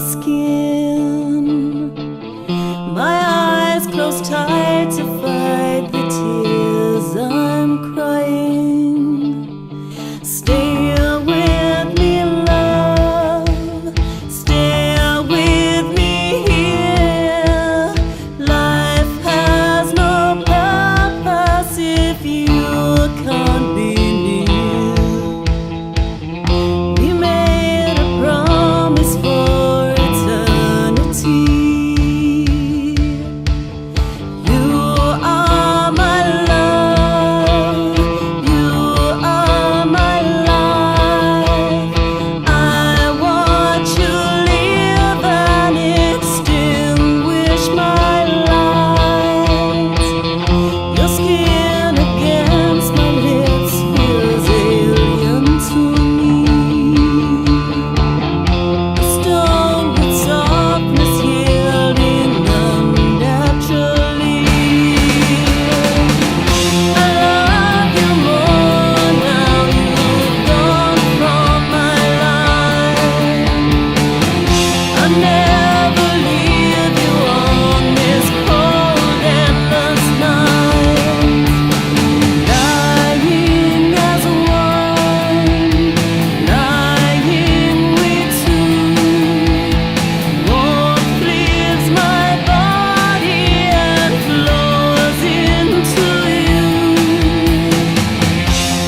skin. My eyes close tight to fight the tears I'm crying. Stay with me, love. Stay with me here. Life has no purpose if you can't be near. We made a promise for eternity. You are my love. You are my life. I watch you live and extinguish my light. Your skin against my lips feels alien to me. A stone with softness yielding unnaturally. I love you more now you've gone from my life. I'll never leave you on this cold endless night. Lying as one, lying we two. Warmth leaves my body and flows into you.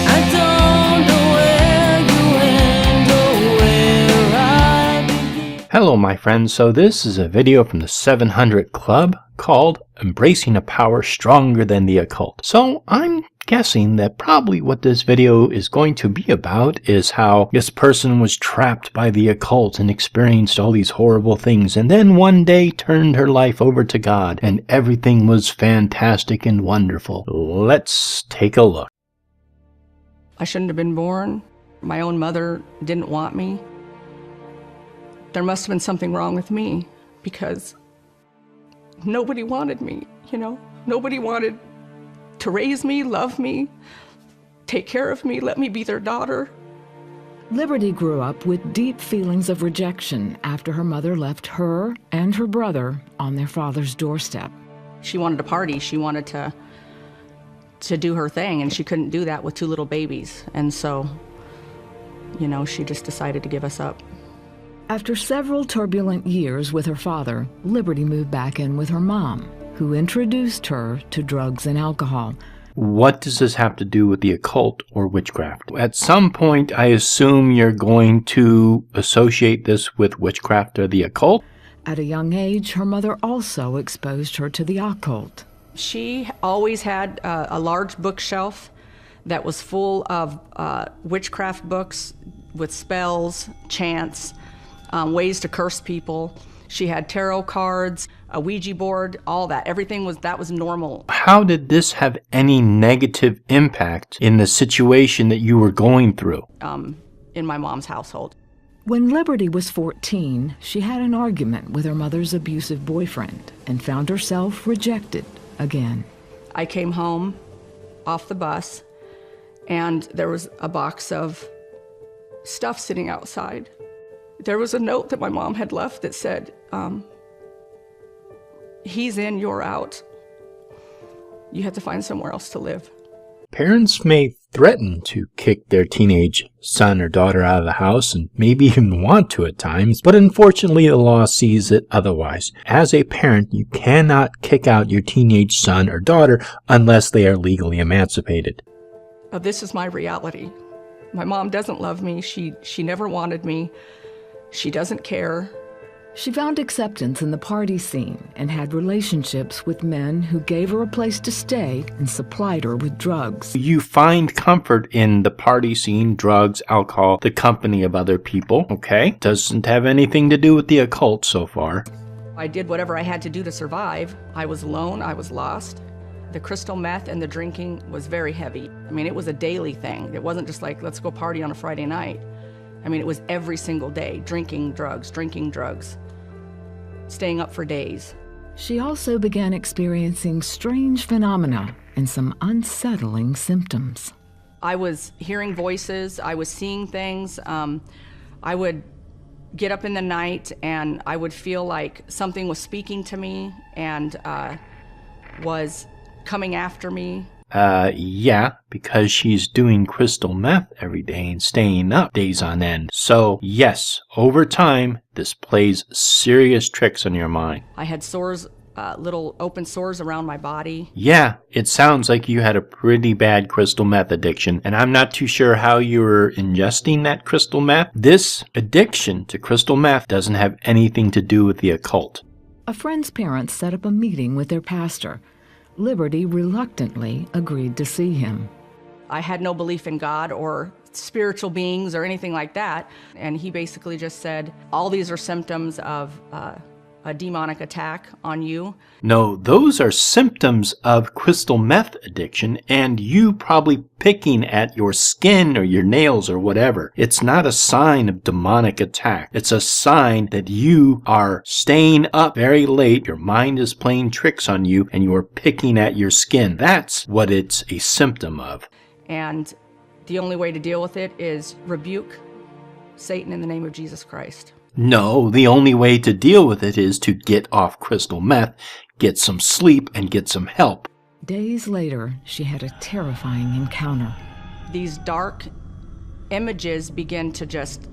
I don't know where you end or where I begin. Hello my friends, so this is a video from the 700 Club called Embracing a Power Stronger Than the Occult. So I'm guessing that probably what this video is going to be about is how this person was trapped by the occult and experienced all these horrible things and then one day turned her life over to God and everything was fantastic and wonderful. Let's take a look. I shouldn't have been born. My own mother didn't want me. There must have been something wrong with me because nobody wanted me, you know? Nobody wanted to raise me, love me, take care of me, let me be their daughter. Liberty grew up with deep feelings of rejection after her mother left her and her brother on their father's doorstep. She wanted to party, she wanted to do her thing, and she couldn't do that with two little babies. And so, you know, she just decided to give us up. After several turbulent years with her father, Liberty moved back in with her mom, who introduced her to drugs and alcohol. What does this have to do with the occult or witchcraft? At some point, I assume you're going to associate this with witchcraft or the occult? At a young age, her mother also exposed her to the occult. She always had a large bookshelf that was full of witchcraft books with spells, chants, ways to curse people. She had tarot cards, a Ouija board, all that. Everything was normal. How did this have any negative impact in the situation that you were going through? In my mom's household. When Liberty was 14, she had an argument with her mother's abusive boyfriend and found herself rejected again. I came home off the bus and there was a box of stuff sitting outside. There was a note that my mom had left that said, he's in, you're out. You have to find somewhere else to live. Parents may threaten to kick their teenage son or daughter out of the house and maybe even want to at times, but unfortunately the law sees it otherwise. As a parent, you cannot kick out your teenage son or daughter unless they are legally emancipated. This is my reality. My mom doesn't love me. She never wanted me. She doesn't care. She found acceptance in the party scene and had relationships with men who gave her a place to stay and supplied her with drugs. You find comfort in the party scene, drugs, alcohol, the company of other people, okay? Doesn't have anything to do with the occult so far. I did whatever I had to do to survive. I was alone, I was lost. The crystal meth and the drinking was very heavy. I mean, it was a daily thing. It wasn't just like, let's go party on a Friday night. I mean, it was every single day, drinking drugs, staying up for days. She also began experiencing strange phenomena and some unsettling symptoms. I was hearing voices, I was seeing things. I would get up in the night and I would feel like something was speaking to me and was coming after me. Yeah, because she's doing crystal meth every day and staying up days on end. So, yes, over time, this plays serious tricks on your mind. I had sores, little open sores around my body. Yeah, it sounds like you had a pretty bad crystal meth addiction, and I'm not too sure how you were ingesting that crystal meth. This addiction to crystal meth doesn't have anything to do with the occult. A friend's parents set up a meeting with their pastor. Liberty reluctantly agreed to see him. I had no belief in God or spiritual beings or anything like that. And he basically just said, all these are symptoms of a demonic attack on you. No, those are symptoms of crystal meth addiction and you probably picking at your skin or your nails or whatever. It's not a sign of demonic attack. It's a sign that you are staying up very late, your mind is playing tricks on you, and you are picking at your skin. That's what it's a symptom of. And the only way to deal with it is rebuke Satan in the name of Jesus Christ. No, the only way to deal with it is to get off crystal meth, get some sleep, and get some help. Days later, she had a terrifying encounter. These dark images began to just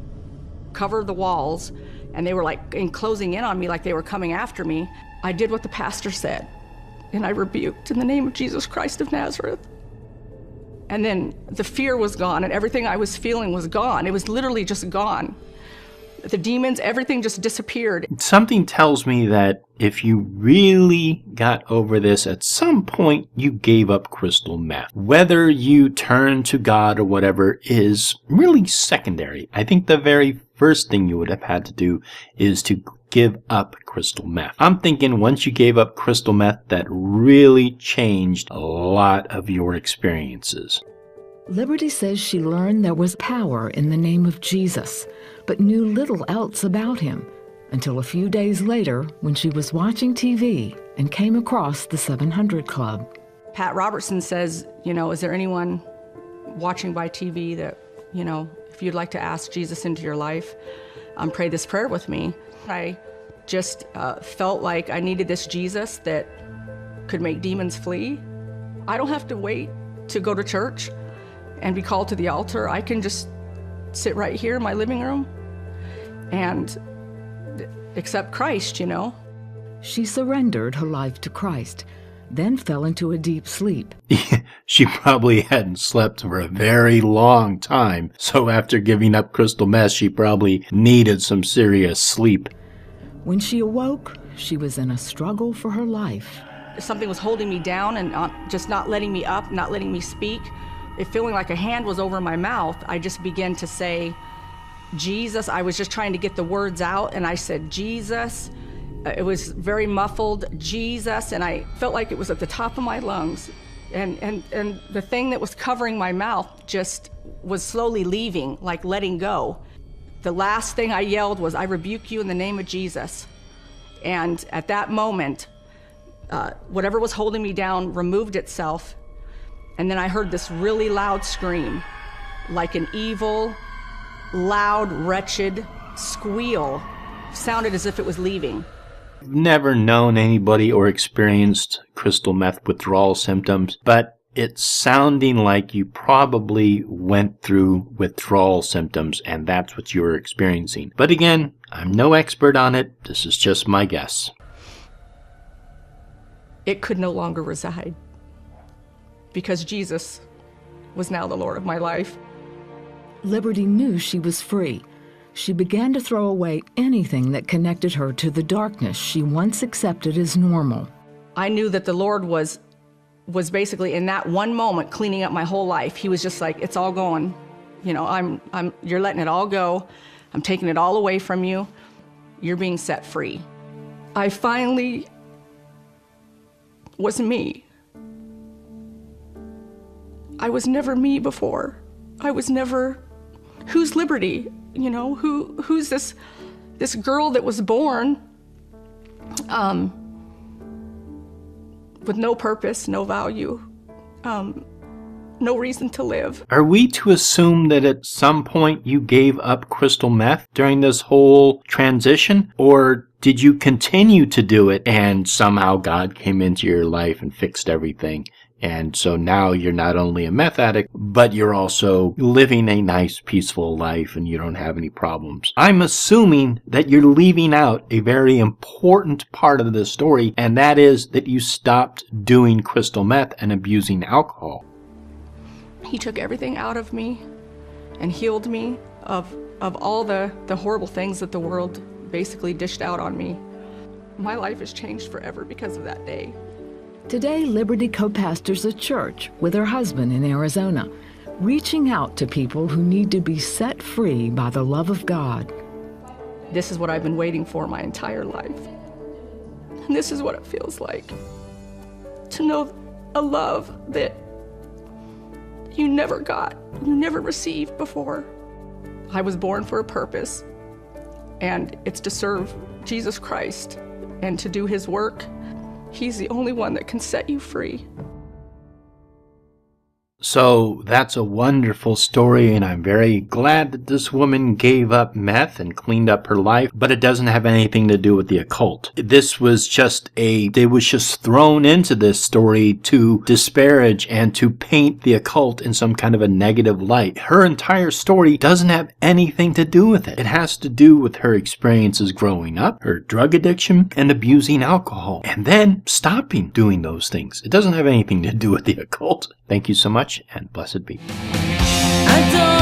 cover the walls, and they were like closing in on me like they were coming after me. I did what the pastor said, and I rebuked in the name of Jesus Christ of Nazareth. And then the fear was gone, and everything I was feeling was gone. It was literally just gone. The demons, everything just disappeared. Something tells me that if you really got over this, at some point you gave up crystal meth. Whether you turn to God or whatever is really secondary. I think the very first thing you would have had to do is to give up crystal meth. I'm thinking once you gave up crystal meth, that really changed a lot of your experiences. Liberty says she learned there was power in the name of Jesus, but knew little else about him until a few days later when she was watching TV and came across the 700 Club. Pat Robertson says, is there anyone watching by TV that, if you'd like to ask Jesus into your life, pray this prayer with me. I just felt like I needed this Jesus that could make demons flee. I don't have to wait to go to church and be called to the altar. I can just sit right here in my living room and accept Christ, She surrendered her life to Christ, then fell into a deep sleep. She probably hadn't slept for a very long time, so after giving up crystal meth, she probably needed some serious sleep. When she awoke, she was in a struggle for her life. Something was holding me down and just not letting me up, not letting me speak. It feeling like a hand was over my mouth. I just began to say, Jesus. I was just trying to get the words out, and I said, Jesus. It was very muffled, Jesus, and I felt like it was at the top of my lungs. And the thing that was covering my mouth just was slowly leaving, like letting go. The last thing I yelled was, I rebuke you in the name of Jesus. And at that moment, whatever was holding me down removed itself. And then I heard this really loud scream, like an evil, loud, wretched squeal. Sounded as if it was leaving. I've never known anybody or experienced crystal meth withdrawal symptoms, but it's sounding like you probably went through withdrawal symptoms and that's what you were experiencing. But again, I'm no expert on it. This is just my guess. It could no longer reside because Jesus was now the Lord of my life. Liberty knew she was free. She began to throw away anything that connected her to the darkness she once accepted as normal. I knew that the Lord was basically in that one moment cleaning up my whole life. He was just like, it's all going. You're letting it all go. I'm taking it all away from you. You're being set free. I finally was me. I was never me before. I was never, who's Liberty? Who's this girl that was born with no purpose, no value, no reason to live. Are we to assume that at some point you gave up crystal meth during this whole transition? Or did you continue to do it and somehow God came into your life and fixed everything? And so now you're not only a meth addict, but you're also living a nice, peaceful life and you don't have any problems. I'm assuming that you're leaving out a very important part of the story, and that is that you stopped doing crystal meth and abusing alcohol. He took everything out of me and healed me of all the horrible things that the world basically dished out on me. My life has changed forever because of that day. Today, Liberty co-pastors a church with her husband in Arizona, reaching out to people who need to be set free by the love of God. This is what I've been waiting for my entire life. And this is what it feels like to know a love that you never got, you never received before. I was born for a purpose, and it's to serve Jesus Christ and to do his work. He's the only one that can set you free. So that's a wonderful story, and I'm very glad that this woman gave up meth and cleaned up her life, but it doesn't have anything to do with the occult. This was just they was just thrown into this story to disparage and to paint the occult in some kind of a negative light. Her entire story doesn't have anything to do with it. It has to do with her experiences growing up, her drug addiction, and abusing alcohol, and then stopping doing those things. It doesn't have anything to do with the occult. Thank you so much, and blessed be. I don't